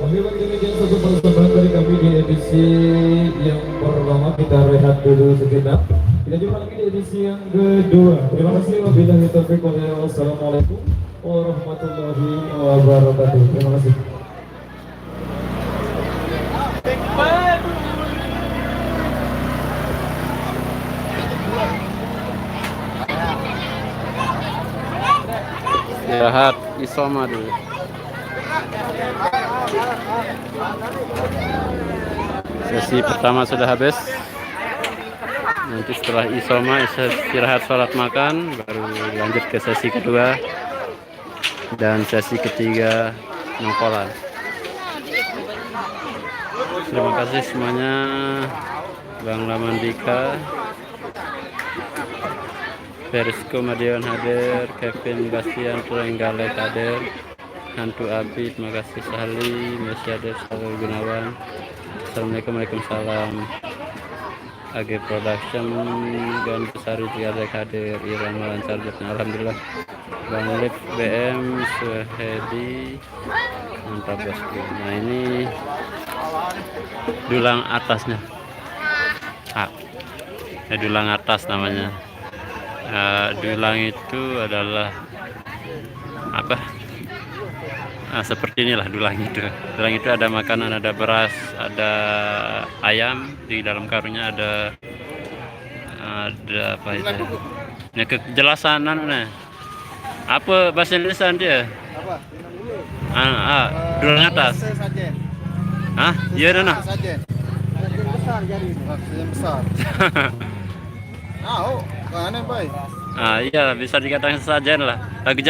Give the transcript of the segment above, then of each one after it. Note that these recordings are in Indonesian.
Oke, baik, demikian satu persembahan dari kami di edisi yang pertama. Kita rehat dulu sejenak. Kita jumpa lagi di edisi yang kedua. Terima kasih. Wabillahi taufiq wal hidayah. Wassalamualaikum warahmatullahi wabarakatuh. Terima kasih. Istirahat isoma dulu. Sesi pertama sudah habis. Nanti setelah isoma istirahat sholat makan, baru lanjut ke sesi kedua dan sesi ketiga nongkolan. Terima kasih semuanya. Bang Lamandika, Perisko Madion hadir, Kevin Bastian Trenggale hadir, Hantu Abi, terima kasih Sahli, Mesyadir Salul Gunawan. Assalamualaikum, waalaikumsalam. AG Production dan Besari juga hadir, Irama lancar jatnya, alhamdulillah. Bang Lip BM Suhedi, mantap bosku. Nah ini dulang atasnya, dulang atas namanya. Dulang itu adalah apa? Seperti inilah dulang itu. Dulang itu ada makanan, ada beras, ada ayam, di dalam karungnya ada apa itu? Ini kejelasan apa bahasa Indonesia dia? Dulang atas. Iya dona. Besar jadi besar. Iya bisa dikatakan sesajen lah. Lagi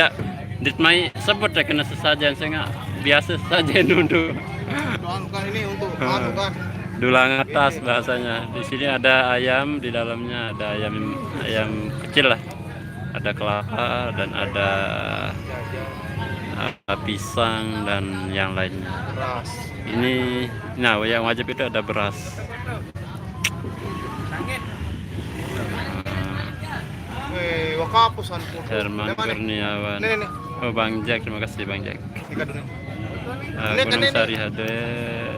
ditmai sebut ya kena sesajen, saya nggak biasa sesajen untuk. Bukan ini untuk kan. Dulang atas bahasanya. Di sini ada ayam, di dalamnya ada ayam kecil lah. Ada kelapa dan ada pisang dan yang lainnya. Beras. Ini, nah yang wajib itu ada beras. Wakapusan. Herman Kurniawan. Oh Bang Jack, terima kasih Bang Jack. Gunung Sari hadir.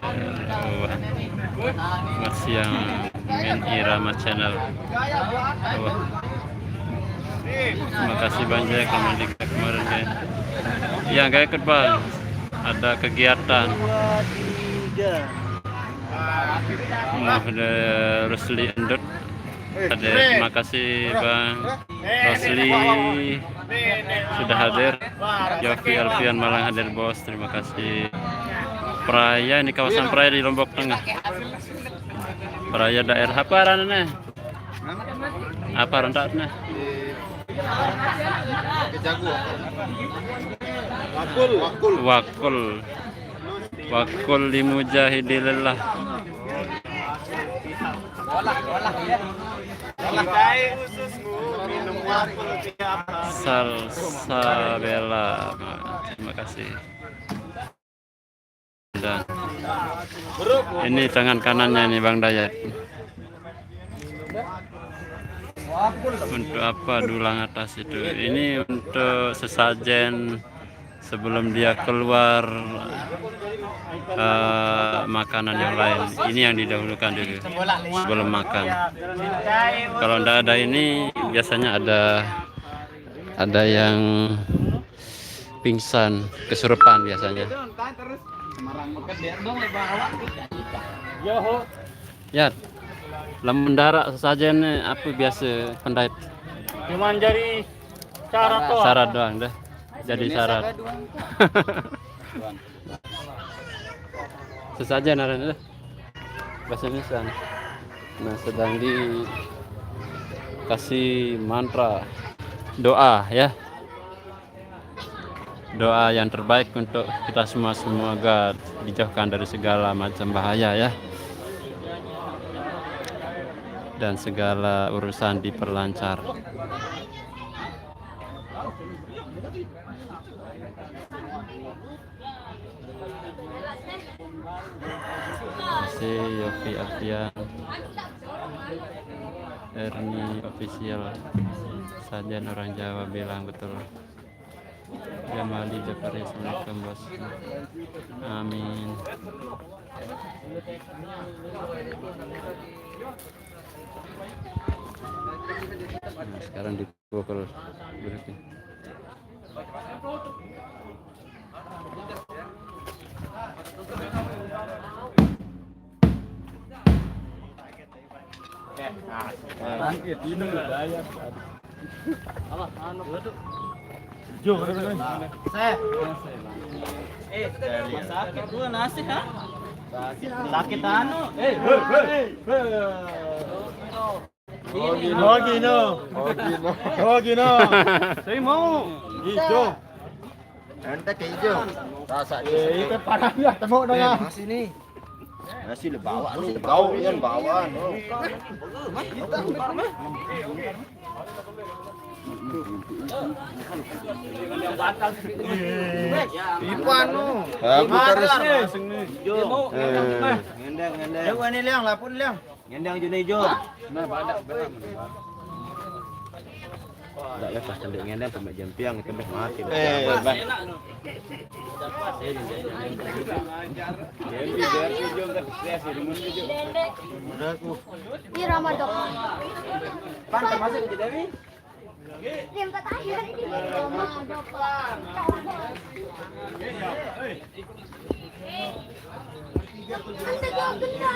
Selamat siang, Min Irama Channel. Terima kasih Bang Jack, Lamandika kemarin kan. Ya nggak ikut Bang. Ada kegiatan. Ada Rusli Endut. Terima kasih Bang Rosli sudah hadir. Yofi Alfian Malang hadir bos, terima kasih. Peraya ini kawasan Peraya di Lombok Tengah. Peraya daerah apa rananya? Apa rentaknya? Wakul li mujahidillah. Salsabella, terima kasih. Dan ini tangan kanannya ini Bang Dayat. Untuk apa dulang atas itu? Ini untuk sesajen sebelum dia keluar makanan yang lain. Ini yang didahulukan dulu sebelum makan. Kalau tidak ada ini biasanya ada yang pingsan, kesurupan biasanya. Ya, lamun mendarat sesajen apa biasa pendait? Cuman jadi syarat doang dah. Jadi syarat. Sesajen ada bahasa Indonesia. Nah, sedang dikasih mantra doa ya. Doa yang terbaik untuk kita semua, semoga dijauhkan dari segala macam bahaya ya. Dan segala urusan diperlancar. Masih Yofi Alfian, Erni official, sajian orang Jawa bilang betul. Jamali Jafari. Assalamualaikum bos. Amin. Nah, sekarang dipukul berarti. Sakit dua nasi ha? Sakit anu. Gino. Saya mau. Hijau. Ente ke hijau. Rasa Itu parahnya temu dengan. Nasi nih. Nasi lu bawa nih. Bau kan bawaan. Ipan nu. Ngendang. Yang ini liang, lapun liang. Ngendang june hijau. Enggak ya pas cendek ngendang sampai jampiang itu mati. Ini Ramadan. Pan termasuk ke Dewi? Yang terakhir ini Ramadan.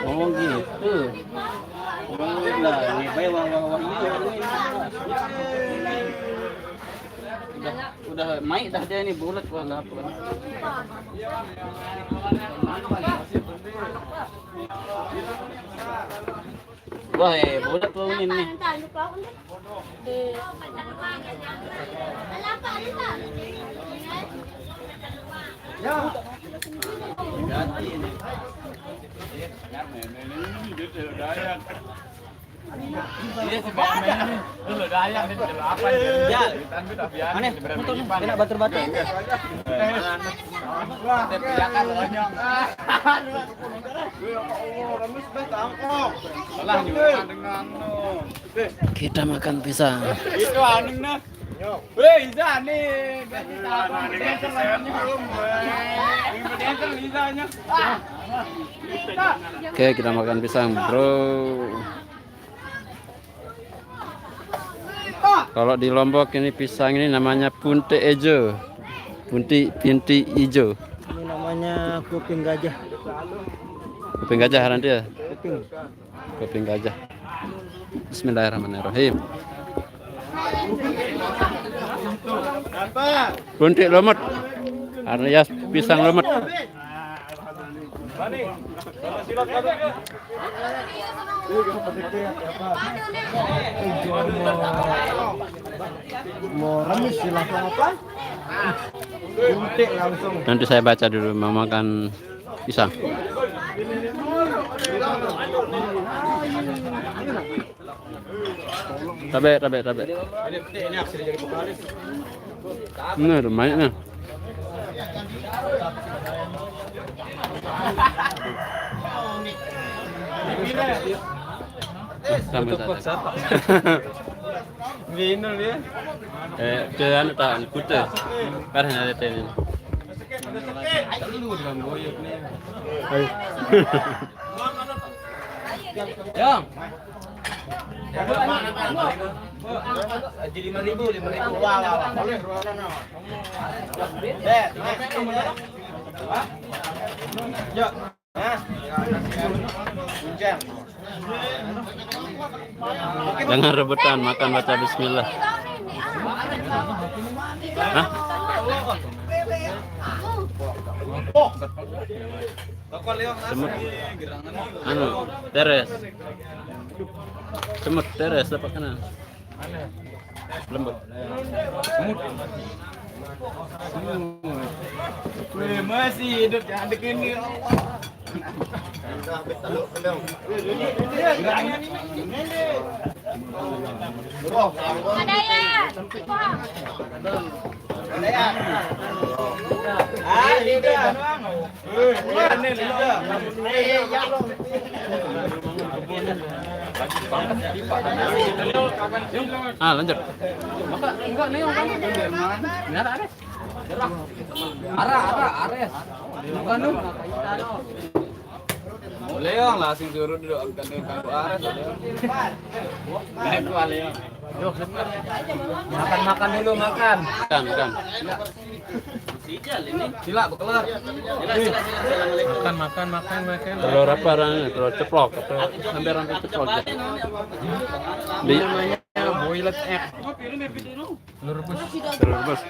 Oh gitu. Lah, ini bae wang udah main dah dia ini bulat wah enggak apa. Wah, bulat tuh ini. Ini sebenarnya dulu dayang ini dulu apa ya? Aneh, betul enak batur-batur. Wah, tepiakan lonyong. Kita makan pisang. Itu aneh nah. Weh, jane. Oke, kita makan pisang, bro. Kalau di Lombok ini pisang ini namanya punti ijo. Pinti ijo. Ini namanya kuping gajah. Kuping gajah nanti ya. Kuping gajah. Bismillahirrahmanirrahim. Punti lumut alias pisang lumut. Mau remis silakan apa? Buntik langsung. Nanti saya baca dulu mau makan pisang. Tabe. Nah, lumayan nah. Sampai sana. Minum dia. Jangan tahan kuda. Karena ada tenin. Ya. Jadi 5.000. Wah. Boleh. Ya. Jangan rebutan makan, baca bismillah. Hah? Semut. Anu, teres. Semut teres dapat kanan. Lembut. Weh, masih hidup jangan dikini. Ada ya. Lanjut. Enggak nih orang. Benar ada. Ares. Bukan lu. Leong langsung turun dulu angkat dengan Ares. Naik ku Leong. Makan dulu makan. Makan. Sila bekelar. Makan. Telur apa rasanya? Telur ceplok atau hampir ceplok ya? Di Boilet egg. telur rebus.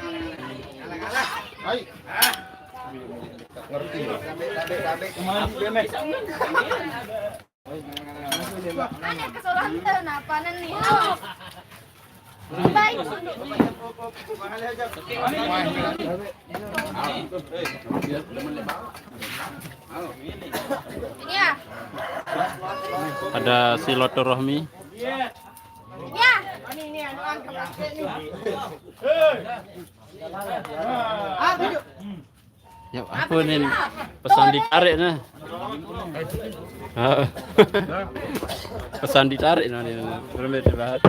Mana kesulitan apa nih? Baik. Ini ya. Ada silaturahmi. Ya. Ini anu angkat nih. Ya ampun ini pesan ditarik nah. Pesan ditarik nah ini. Berbeda banget.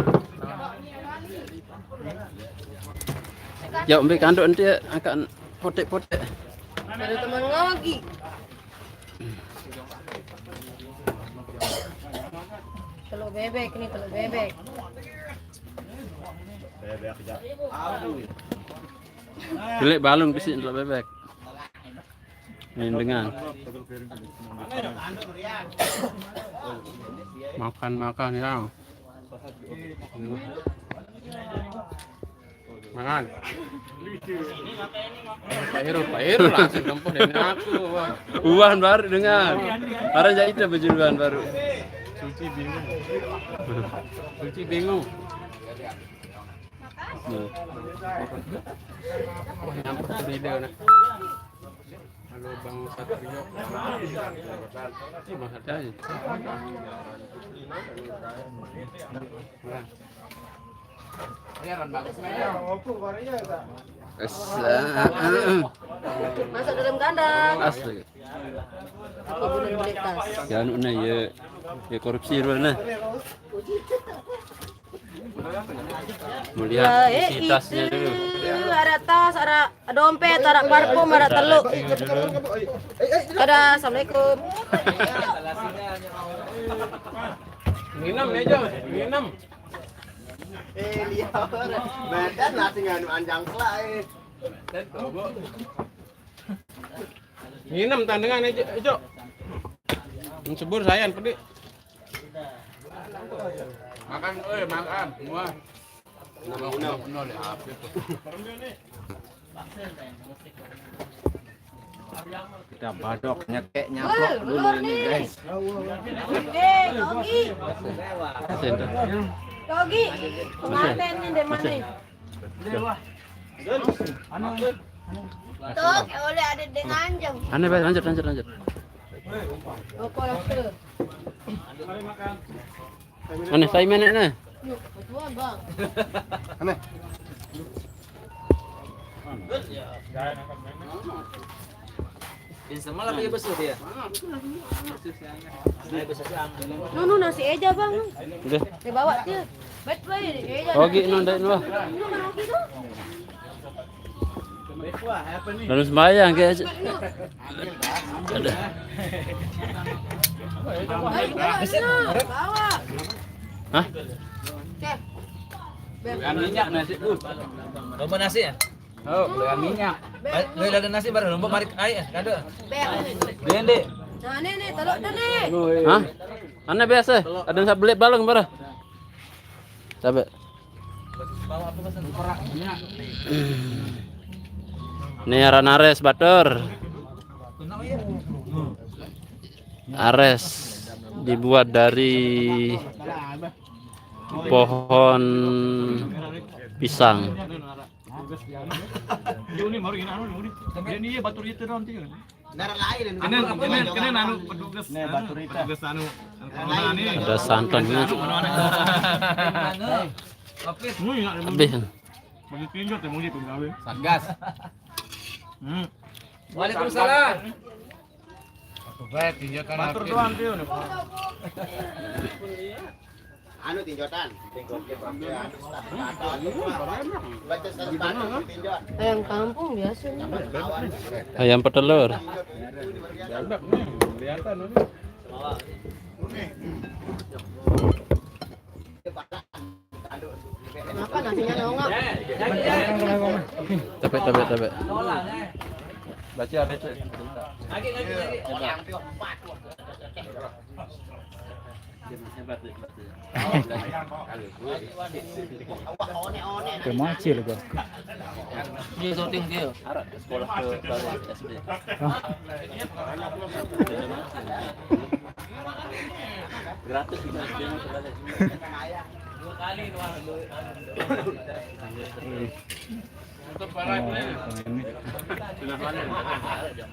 Ya ambil kanduk nanti akan potek-potek. Ada teman lagi. Telur bebek nih, telur bebek. Gelek balung bisik telur bebek. Ini dengan makan ya. Makan. Pak Heru langsung tempuh dengan aku. Uan baru dengan. Barang jadi itu bajuan baru. Suci bingung. Wah, nyampur ke video nah. Halo Bang Satrio. Bang Satrio. Masuk dalam kandang. Asli. Apa bulan beli tas? Ya anu nah ya korupsi mana? Melihat isi tasnya dulu. Ada tas, ada dompet, ada parfum, ada teluk. Ada assalamualaikum. Minum meja, minum. Badan nasi nganu anjang selai. Minum tandengan aja, Cok. Sebur sayang pedih. Makan, makan semua. Nol ya HP tuh. Kita badok nyaplok dulu ini guys. Kogi, pengantin ini dari mana? Tuh, oleh ada dengan jam. Aneh baik lanjut. Oh, kolektor. Aneh saya mana nah? Betulan bang. Aneh. Semalam lagi besar dia. Nunu nasi eja bang. Udah. Dibawa dia. Bet bae eja. Ogi nonton wah. Lalu sembahyang guys. Ada. Bawa. Hah? Cek. Belian minyak nasi tuh. Lomba nasi ya? Oh, belian minyak. Beli ada nasi baru lomba mari air ada. Belian deh. Nah, nih, telur nih. Hah? Aneh biasa. Ada yang beli balung bara. Sabar. Bawa apa pesan? Perak minyak. Ini aran ares batur. Ares dibuat dari pohon pisang. Ada santannya. Habis. Satgas. Waalaikumsalam. Baik, tinjaukan batur doang dia. Anu tinjotan. Baca sepatu tinjot. Ayam kampung biasanya. Ayam petelur. Kenapa nasinya nongak? Tabe. Baca apa itu? Lagi. Kemacil gua. Dia syuting dia. Sekolah ke SD. Gratis juga SD-nya sebenarnya. 2 kali Sudah panen.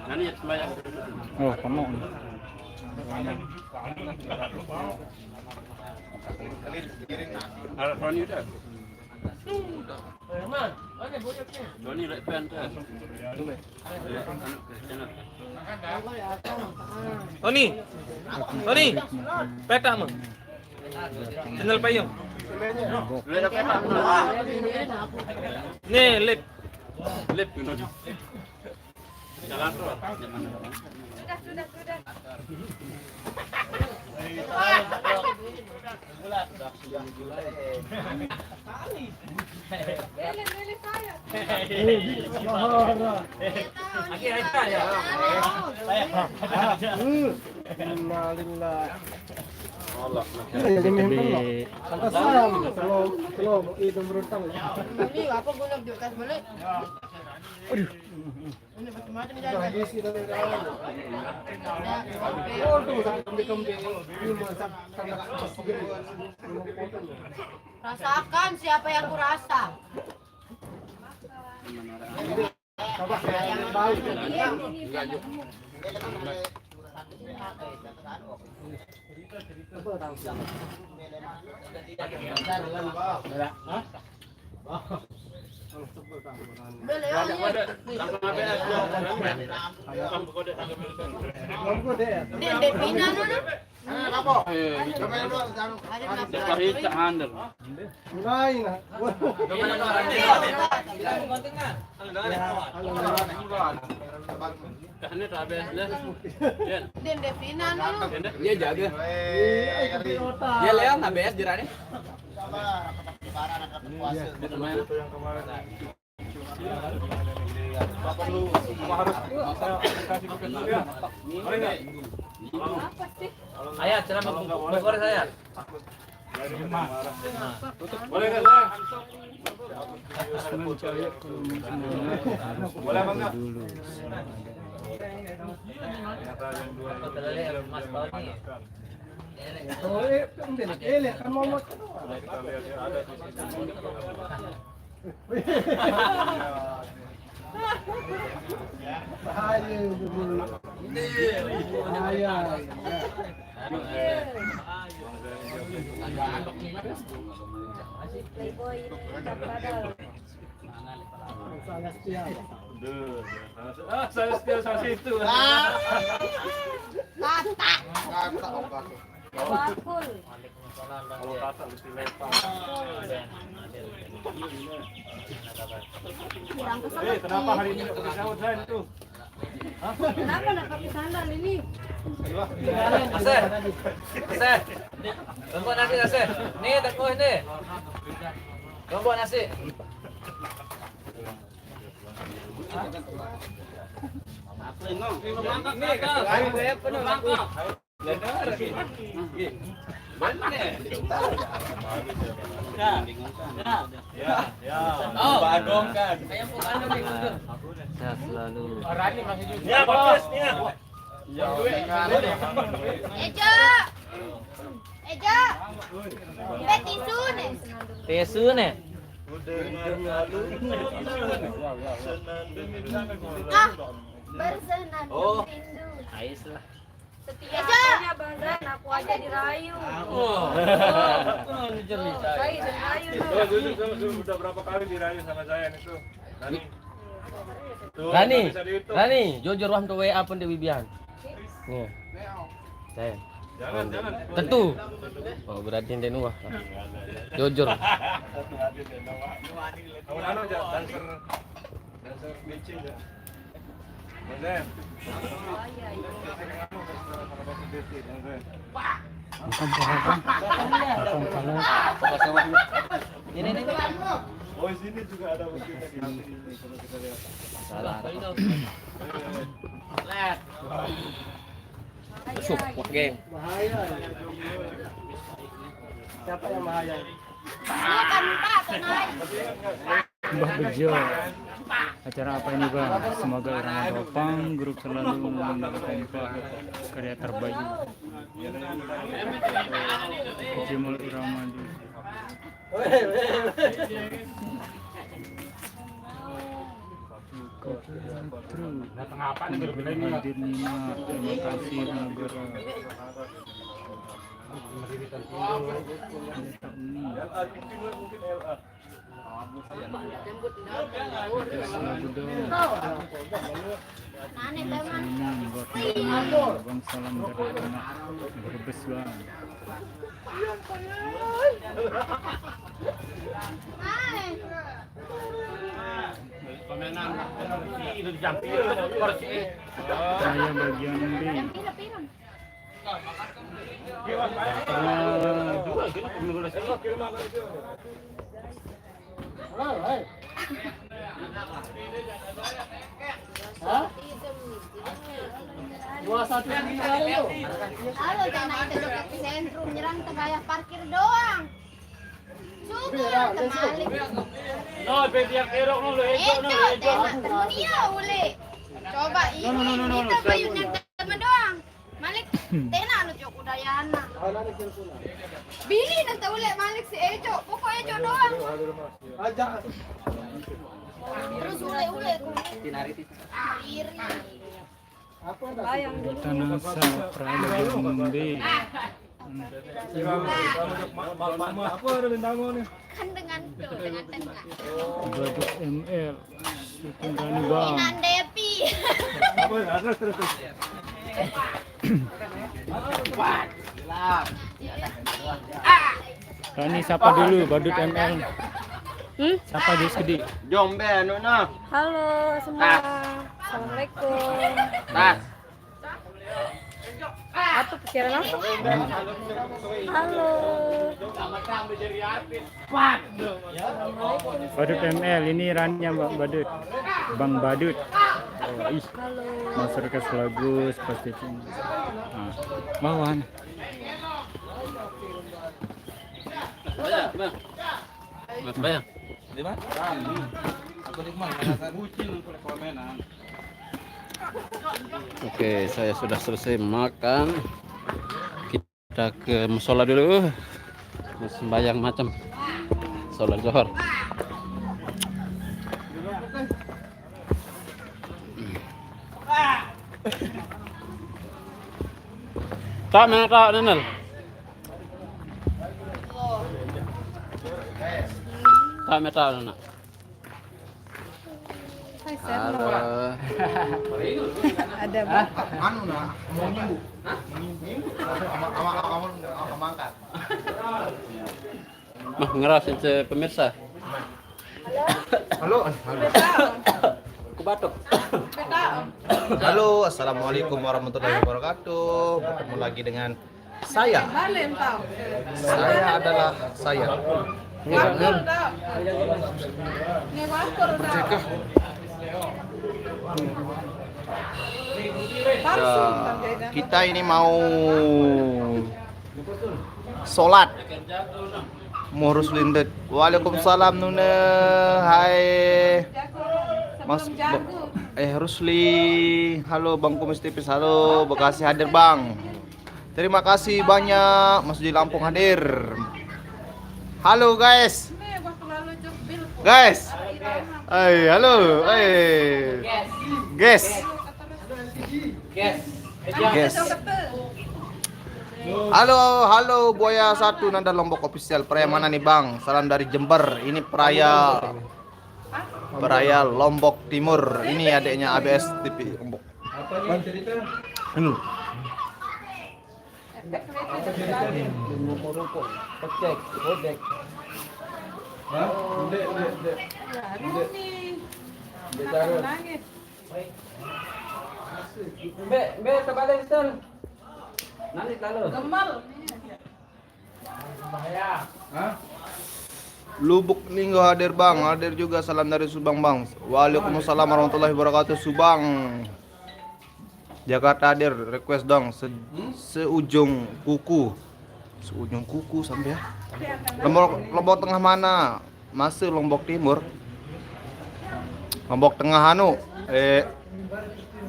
Nani sembahyang. Oh, kamu. Harap Roni udah. Roni lek pen tuh. Tony, peta mah. Channel payung. Lek peta. Nih, lip. Lip Roni. Jalan terus. Ini apa guna jutas balik? Ini macam-macam ni jangan. Rasakan siapa yang kurasa. Dia jaga. Dia leong ABS jirane. Ayah, cara mengukur saya. Boleh enggak, Bang? Boleh Bang enggak? Mas Tony. Saya setia sama situ. Bakul. Kalau kata mesti lepas. Kenapa hari ini pakai sahur saya itu? Kenapa nak pakai sandal ini? Aseh. Lombok nasi Aseh. Nih tengok ni. Lombok nasi. Sehat selalu. Ya, bagus ya. Eja. Petisu nih. Tisu nih. Bersenandung Oh. rindu. Ais lah. Setiap harinya Bazan aku aja dirayu. Saya dirayu. Sudah berapa kali dirayu sama saya itu? Rani, jujur wah tuh WA pun di Wibian. Nih. Saya. Tentu. Oh, berarti enten wah. Jujur. Bukan berapa? Bukan kalau Ini. Oh, sini juga ada bukti kalau kita lihat. Masuk. Oke. Siapa yang bahaya? Mbah Bejo. Acara apa ini Bang? Semoga Irama Dopang grup selalu kompak karya terbaik. Jemul Irama di Hadir Nina, terima kasih Nagara. Bang salam dari anak Brebes Bang. Saya bagian B. Halo, jangan itu dekat sentrum nyerang ke bayar parkir doang. Sudah kembali. No, bediak erok no, Dia boleh. Coba ini kita bayunya teman doang. Malik, tena lu jok udayana. Bili nanti boleh Malik si Ejo, pokok Ejo doang. Terus ule Tanasa Prabagian B. kan dengan tengah. Badut ML. Sukun Rani Bang. Inan Depi. Rani siapa dulu Badut ML? Siapa di Sedi? Jom be anu nah. Halo semua. Assalamualaikum. Tas. Apa pikiran apa? Halo. Badut ML ini Rani Bang Badut. Bang Badut. Oh, ih. Halo. Masyarakat Selagus pasti ini. Nah, bawahan. Mas Bayang. Di mana? Aku di mana? Oke, saya sudah selesai makan. Kita ke musola dulu. Sembayang macam sholat zuhur. Tak merah Nenel. Tak merah Nenel. Halo. Ada Anu nah, mau minggu. Ama mangkat. Mah ngerasin pemirsa. Halo. Aku batuk. Halo, assalamualaikum warahmatullahi wabarakatuh. Bertemu lagi dengan saya. Saya adalah saya. Bercekah. Kita ini mau sholat. Mohon lindet. Waalaikumsalam nuna. Hai. Mas Rusli. Halo Bang Kumis Tipis. Halo Bekasi hadir Bang. Terima kasih banyak Mas di Lampung hadir. Halo guys. Guys. Hai, halo. Hai. Guys. Guys. Halo Buaya 1 Nanda Lombok official. Peraya mana nih Bang? Salam dari Jember. Ini peraya Lombok Timur. Ini adiknya ABS TV Lombok. Lubuk Linggo hadir bang, hadir juga salam dari Subang bang. Waalaikumsalam warahmatullahi wabarakatuh Subang. Jakarta hadir, request dong seujung kuku. Seujung kuku sampai ya. Lombok Tengah mana? Masih Lombok Timur. Lombok Tengah anu.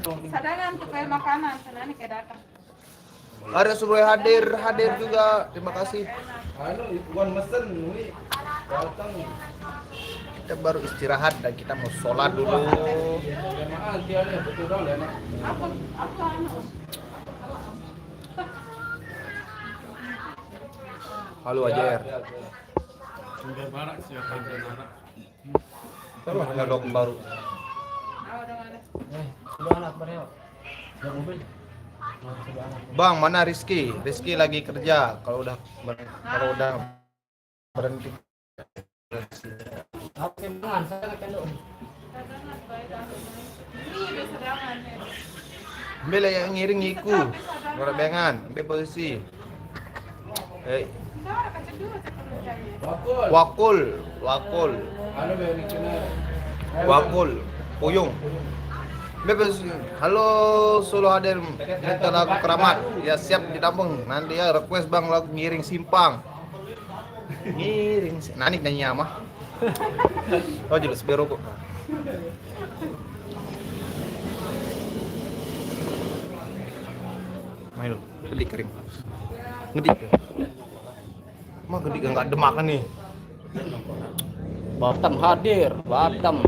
Sadangan tukar makanan, sadangan kayak datang. Ada Surabaya hadir juga. Terima kasih. Kita baru istirahat dan kita mau sholat dulu. Halo Ajer. Halo dok baru. Bang, mana Rizky? Rizky lagi kerja. Kalau udah berhenti. Bela yang ngiring iku. Gorengan, be posisi. Wakul, puyung. Bebas. Halo Solo hadir minta lagu Keramat. Ya siap ditampung. Nanti ya request bang lagu Ngiring Simpang. Ngiring. Nani nanya mah. Oh jelas biru kok. Main dulu. Gedik kering. Ngedik. Mah gedik enggak demakan nih. Batam hadir, Batam.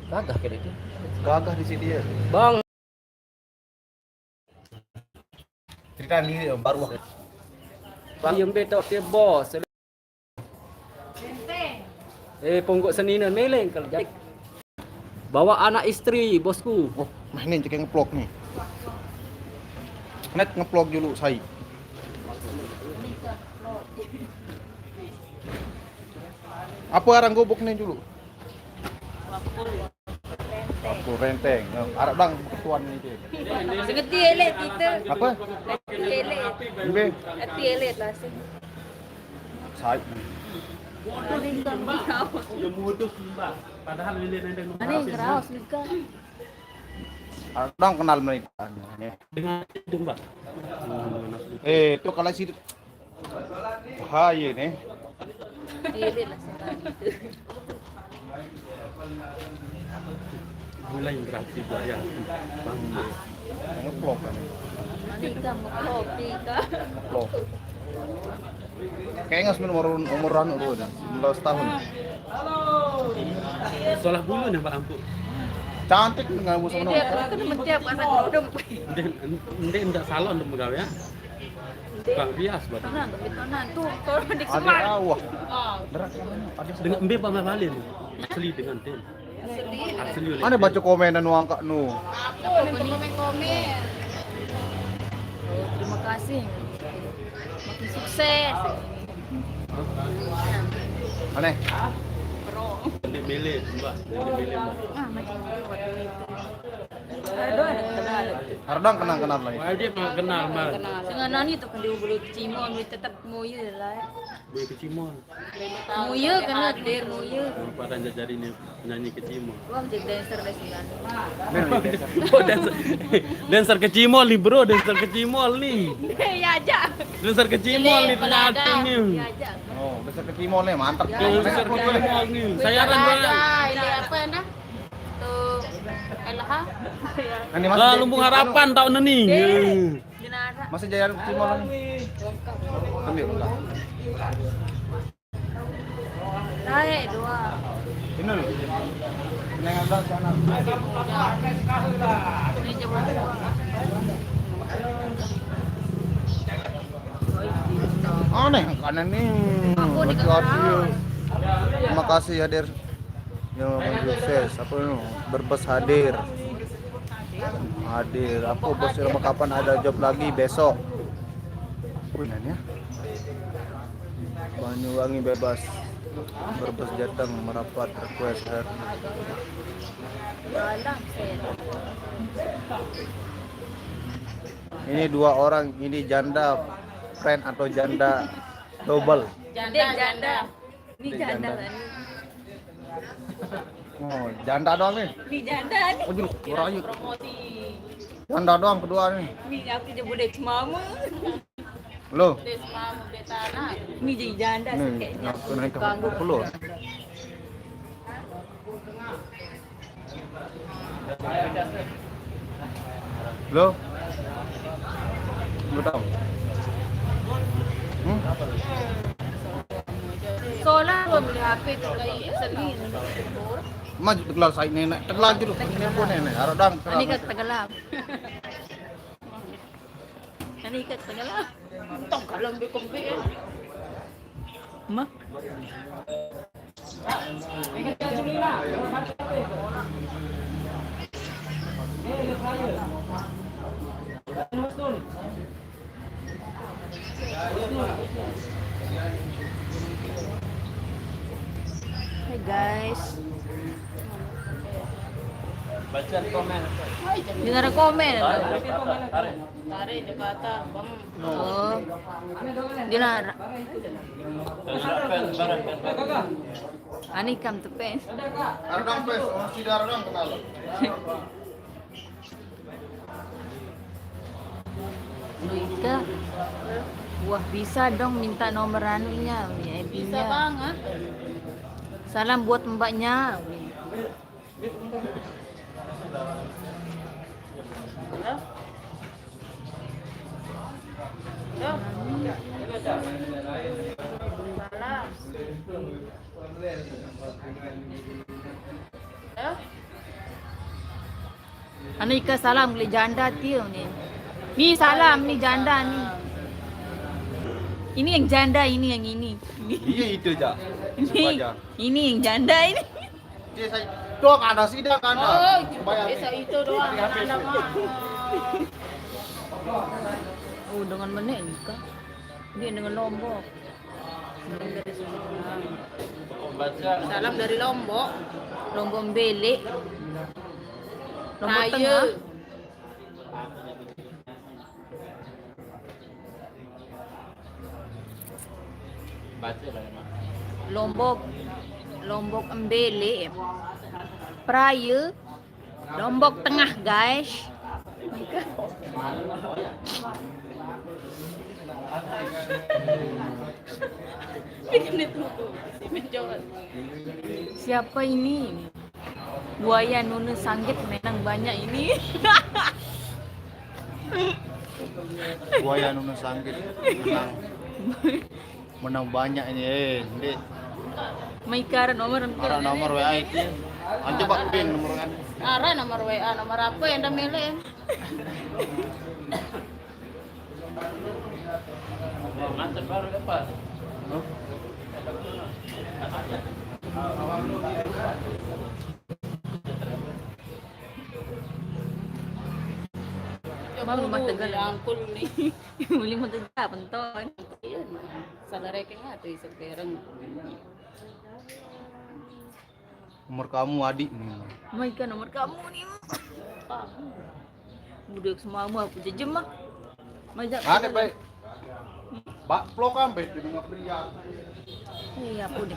Gagah kayak gitu. Gagah di sini dia. Bang, Cerita ini baru. diem betok dia bos. Ponggok seninan meleng kalau jadi. Bawa anak istri, bosku. Oh, nah ini cek ngeplok nih. Net ngeplok dulu saya. Apa arang gobok nih dulu? Waktu renteng. Arab bang ketuan ini dia. Ngerti elit itu. Apa? Elit. Be. Ngerti elit lah sih. Saya. Mana yang keraus juga. Arab bang kenal mereka. Dengan itu, Mbak. Itu kalau sih. Bahaya nih. Elit lah sih. Mulai berarti ya. Ngeplok kan. Tika mau tika. Ngeplok. Kayaknya umuran udah 19 tahun. Solah bulu nih Pak Ampu. Cantik dengan bus sama Dia kan mentiap anak kodom. Ndek ndak salah untuk begawe ya. Pak bias buat. Tenang tuh kalau di ada Semar. awah. Derak ada Dengan embe Pak Mabalin. Asli dengan ten. Asli. Mana baca komen dan nuang kak nu. Komen. Terima kasih. Makin sukses. Aneh. Ndek mele, Mbak. Ndek mele, Mbak. Macam itu. Aduh, ada kenal. Hardang kenal lagi. Wah, dia pernah kenal, Mbak. Dengan nani tu kan dia bulu cimon, dia tetap moye lah. Boy kecimol. Moye kan dia moye. Pada jajari nih penyanyi kecimol. Wah, jadi dancer deh sih kan. Oh, dancer kecimol nih, Bro. Dancer kecimol nih. Ya aja. Dancer kecimol nih penyanyi nih. Ya aja. Oh, besar ke Timor nih, mantap. Dancer kecimol nih. Sayaran banget. Ini apa nah? Tuh LH. Kan ini Lah Lumbung Harapan tahun ini. Jenara. Masih Jaya Timor nih. Ambil enggak. Naik dua. Ini loh. Penyanyi Hardang sana. Ini coba dua. Aneh kanan nih. Aku di Hati-hati. kamar. Terima kasih hadir. Yang sukses apa itu? Berbes hadir. hadir. Aku bos Irma kapan ada job lagi besok. Ya. Banyuwangi bebas. Brebes Jateng merapat request her. Ini 2 orang, ini janda friend atau janda double. Janda. Ini janda. Oh, janda doang nih. Ini janda nih. Oh, jadi kurang aja. Promosi. Janda doang kedua nih. Ini aku jemput dek mama. Loh. Dek mama, dek tanah. Ini jadi janda sih Nih, kayaknya. aku naik ke pulau. Loh. Lu tahu? Soalnya gua beli HP tuh kayak seni. Maju tegelar saya nenek, tegelar gitu. Ini pun nenek, harap dang. Ini kat tenggelam. Ini kat tenggelam. Tong kalang di kompi. Mah. Hai guys. Baca komen. Dengar komen. Tarik di kata bang. Oh. Dengar. Ani kam tu pen. Harap dang pes, orang si darah dang kenal. Luika. Wah bisa dong minta nomor anunya, VIP-nya. Bisa banget. Salam buat mbaknya. Anika salam beli janda tiu nih. Nih salam nih janda nih. Ini yang janda, ini yang ini. Iya itu aja. Ini yang janda ini. Dia saya doang ada sidang kan. Oh, bisa itu doang. Ada mah. Oh, dengan mana nikah? Dia dengan Lombok. Salam dari Lombok. Lombok Mbele. Lombok Tengah. Lombok Mbele. Praya. Lombok Tengah, guys. Siapa ini? Buaya Nunu Sanggit menang banyak ini. Buaya Nunu Sanggit menang banyak ini. Ndek. May kara nomor Ara nomor WA itu. Anjir Pak pin nomor kan. Ara nomor WA, nomor apa yang dah milih? Mantap baru dapat. Mau rumah tegal angkul nih. Beli rumah tegal penton. Salah rekening atuh sekarang. Nomor kamu adik nih. Maika nomor kamu nih. Budak semua aku jejem mah. Majak. Ada baik. Pak plok sampai di rumah pria. Iya, aku di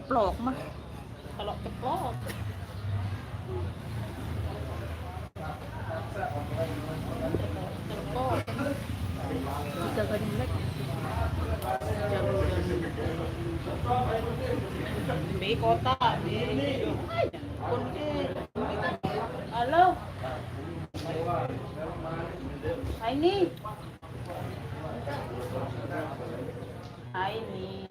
plok mah. Kalau keplok. Kita kan lihat. Di kota, halo. Hai nih. Hai nih.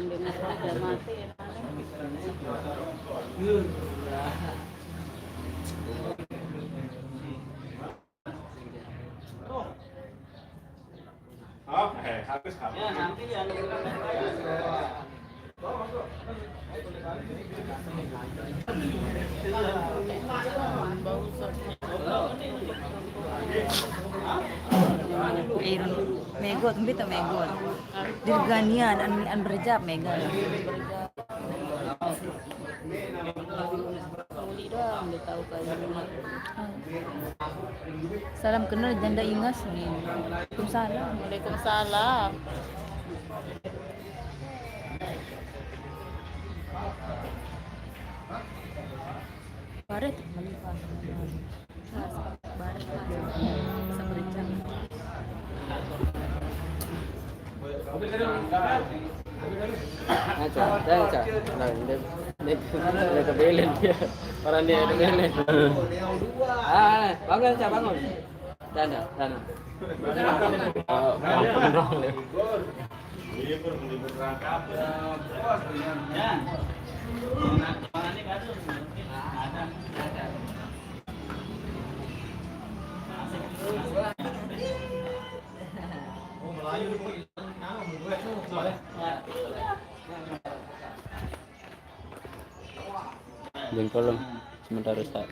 Dengan harga mati ya. Habis. megot, mbito megot. Dirganian an berjab mega. Salam kenal janda ingas nih. Waalaikumsalam. Waalaikumsalam. Baret melipat. Baret seberjam. Orang dia ada belen. Bangun Cak, bangun. Dana. Jengkol sebentar Ustaz.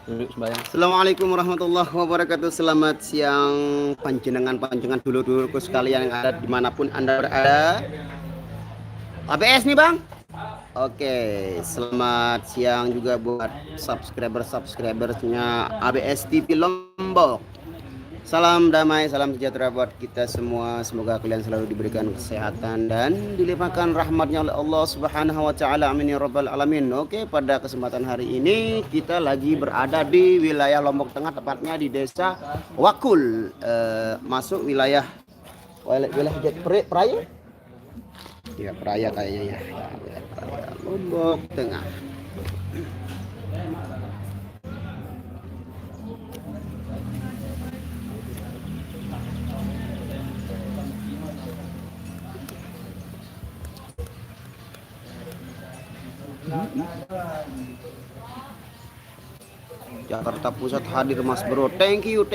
Duduk sembahyang. Assalamualaikum warahmatullahi wabarakatuh. Selamat siang panjenengan dulur-dulurku sekalian yang ada dimanapun Anda berada. ABS nih Bang. Oke, selamat siang juga buat subscribersnya ABS TV Lombok. Salam damai, salam sejahtera buat kita semua. Semoga kalian selalu diberikan kesehatan dan dilimpahkan rahmatnya oleh Allah Subhanahu wa taala. Amin ya rabbal alamin. Oke, pada kesempatan hari ini kita lagi berada di wilayah Lombok Tengah, tepatnya di Desa Wakul. Masuk wilayah Praya? Ya, Praya kayaknya ya. Praya Lombok Tengah. Jakarta Pusat hadir Mas Bro. Thank you.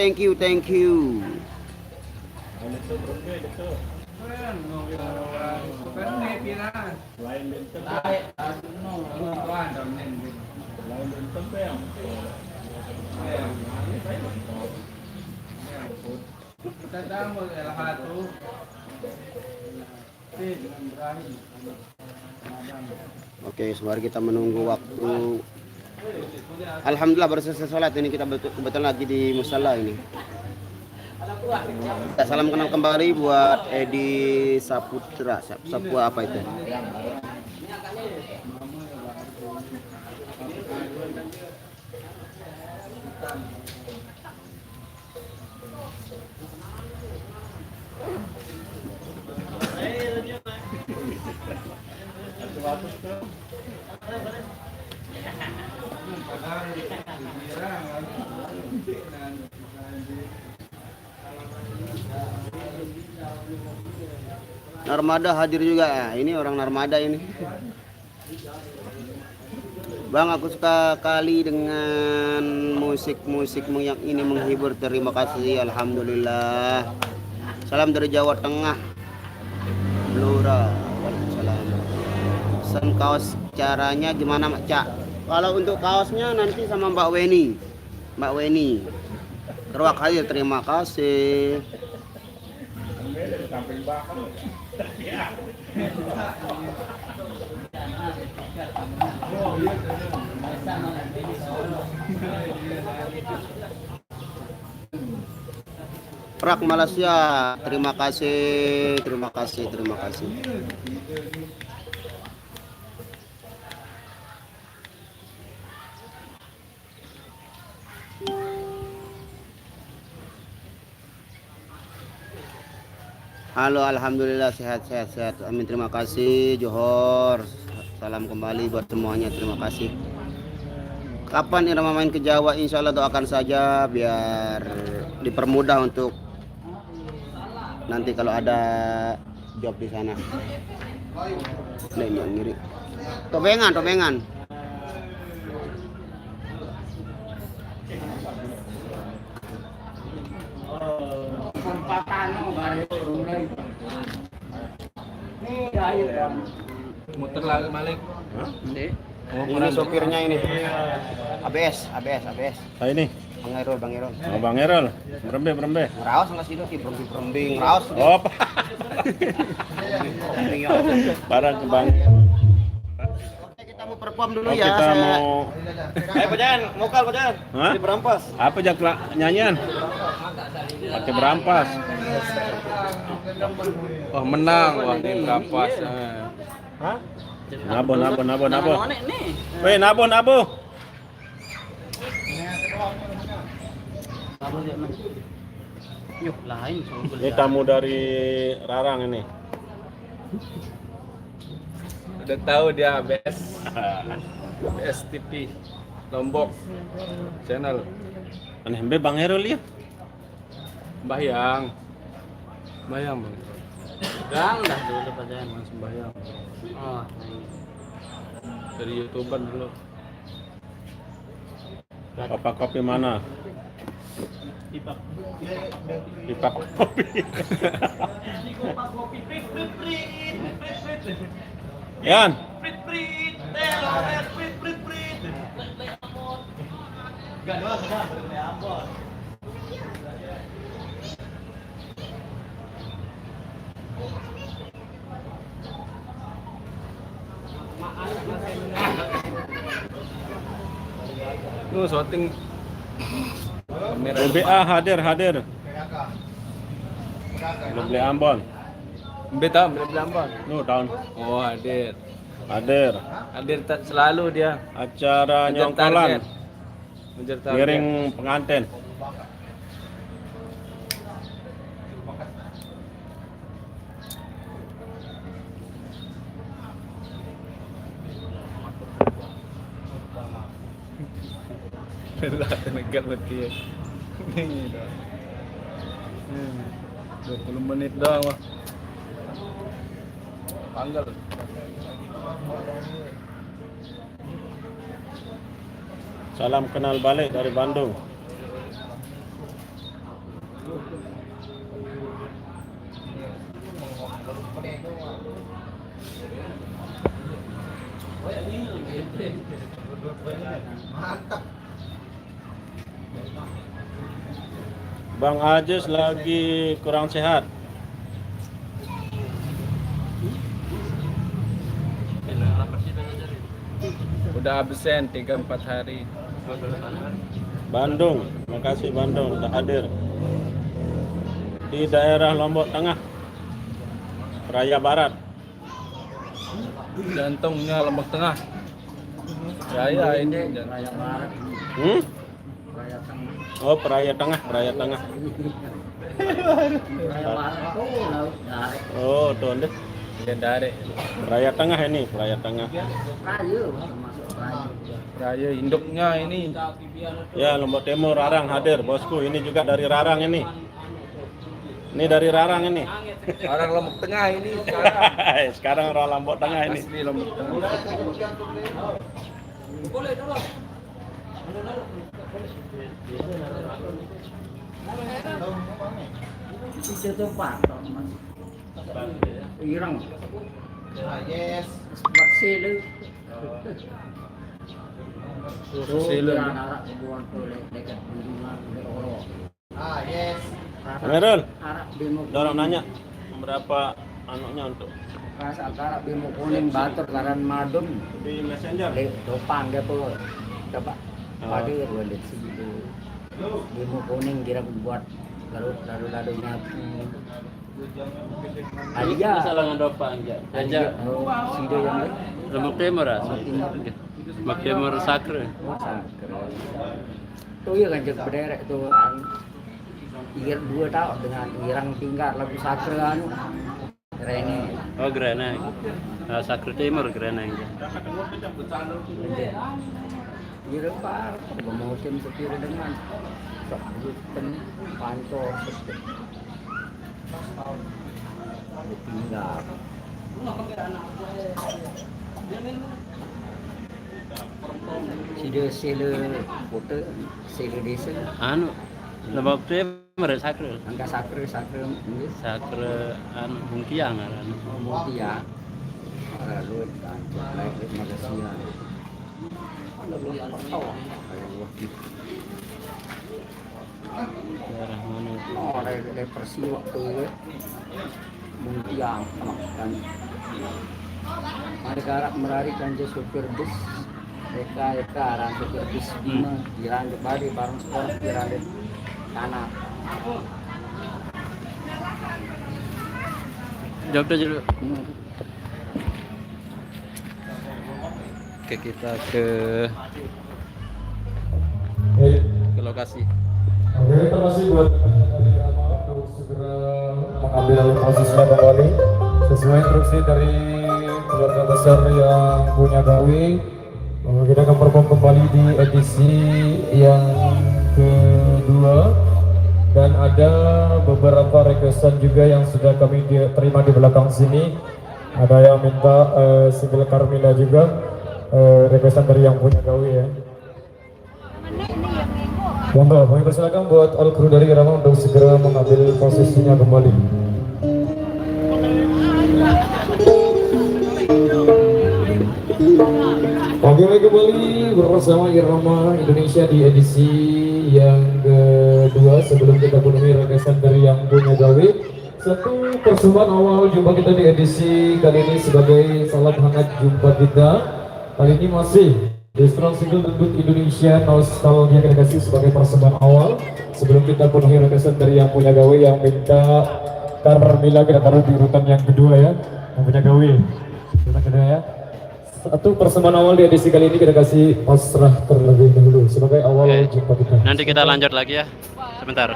Oke, sembari kita menunggu waktu. Alhamdulillah baru selesai sholat ini, kita kebetulan lagi di musala ini. Salam kenal kembali buat Edi Saputra. Sapu apa itu? Narmada hadir juga. Ini orang Narmada ini. Bang, aku suka kali dengan musik-musikmu yang ini menghibur. Terima kasih, alhamdulillah. Salam dari Jawa Tengah. Blora. Waalaikumsalam. Pesan kaos caranya gimana, Mak Cak? Kalau untuk kaosnya nanti sama Mbak Weni. Terwak hadir, terima kasih. Prak Malaysia, terima kasih. Halo, alhamdulillah sehat. Amin, terima kasih Johor. Salam kembali buat semuanya, terima kasih. Kapan Irama main ke Jawa? Insya Allah doakan saja biar dipermudah untuk nanti kalau ada job di sana. Nah, ini yang ngiri. Tobengan. Muter lagi balik. Ini sopirnya ini. ABS. Ini. Bang Erol. Oh, Bang Erol. Berembe. Raos nggak sih di berembing raos. Oh. Barang ke Bang. Kita mau perform dulu Oh, ya. kita mau Ayo Pajan, mokal Pajan. Hah? Di berampas. Apa jak nyanyian? Pakai berampas. Wah, menang. Wah, ini berampas. Hah? Nabo. Weh, nabo. Yuk, lain Ini tamu dari Rarang ini. Udah tahu dia BSTP Lombok channel. Aneh be Bang Erol ya. Bayang Bang. Gang dah dulu pajan. Bayang Oh, dari YouTuber dulu. Apa kopi mana? Pipa kopi. Yan. Syuting kamera BBA hadir. Belum beli Ambon. beta berlambang. Tahun. Oh, hadir selalu dia. Acara Ngejar nyongkolan. target. Ngejar target. Giring pengantin. Lah, tenaga mati. Ini dah. 20 menit doang mah. Panggal. Salam kenal balik dari Bandung. Bang Ajis lagi kurang sehat. Udah absen 3-4 hari. Bandung, makasih Bandung sudah hadir. Di daerah Lombok Tengah, Raya Barat. Jantungnya Lombok Tengah. Raya ini Raya Barat. Raya Tengah. Oh, Raya Tengah. Raya Barat tuh laut dari. Oh, tuh deh. dia dari Raya Tengah ini, Raya Tengah. Raya termasuk raya. raya induknya ini. Ya, Lombok Timur Rarang hadir, bosku. Ini juga dari Rarang ini. Ini dari Rarang ini. Orang Lombok Tengah ini sekarang. Sekarang orang Lombok Tengah ini. Asli Lombok Tengah. Itu tuh Pak, Mas. Irang. Yes. Bersih lu. Bersih lu. Anak buan boleh dekat bendungan beroro. Yes. Kamerul, Arab bemo dorong nanya berapa anunya untuk Pas akara bemo kuning batur karan madun. di Messenger. Dopang dia tuh. Coba. Pada boleh sih itu. Bemo kuning kira buat lalu-lalunya. Aja. Masalah ngedopang aja. Oh, sido yang lain. Lombok Timur ah. Lombok Timur Sakre. Tuh ya kan jadi berderet tuh Ir 2 tahun dengan irang tingkat lagu sakre anu Rene. Oh, Greneng. Sakre Timur Greneng. Ir par mau tim setir dengan sok hutan panto tinggal. Sila foto sila desa Anu Lombok Timur Sakre. angka sakre ini Sakre anu Bungkiang anu. Mutia lalu naik Malaysia lalu apa tahu Daerah mana itu? Oh, dari Persiwa tuh. Muntiang kan. Mari karak merari kanja supir bus. Eka arang supir bus Bima dirandut bari bareng sekolah dirandut tanah. Jawab aja dulu. Oke, kita ke lokasi. Oke, terima kasih buat untuk segera mengambil posisinya kembali sesuai instruksi dari keluarga besar yang punya gawe. Kita akan perform kembali di edisi yang kedua dan ada beberapa requestan juga yang sudah kami terima di belakang sini. Ada yang minta single Carmila juga, requestan dari yang punya gawe ya. Monggo, kami persilakan buat all kru dari Irama untuk segera mengambil posisinya kembali. Oke, kembali bersama Irama Indonesia di edisi yang kedua. Sebelum kita penuhi requestan dari yang punya gawe, satu persembahan awal jumpa kita di edisi kali ini sebagai salam hangat jumpa kita. Kali ini masih Distron Single Dangdut Indonesia Nostalgia kita kasih sebagai persembahan awal sebelum kita penuhi requestan dari yang punya gawe yang minta Carmila. Kita taruh di urutan yang kedua ya, yang punya gawe urutan kedua ya. Satu persembahan awal di edisi kali ini kita kasih pasrah terlebih dahulu sebagai awal jumpa kita. Nanti kita lanjut lagi ya. Sebentar.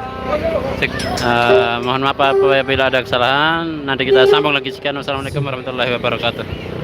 Mohon maaf apabila ada kesalahan. Nanti kita sambung lagi. Sekian. Wassalamualaikum warahmatullahi wabarakatuh.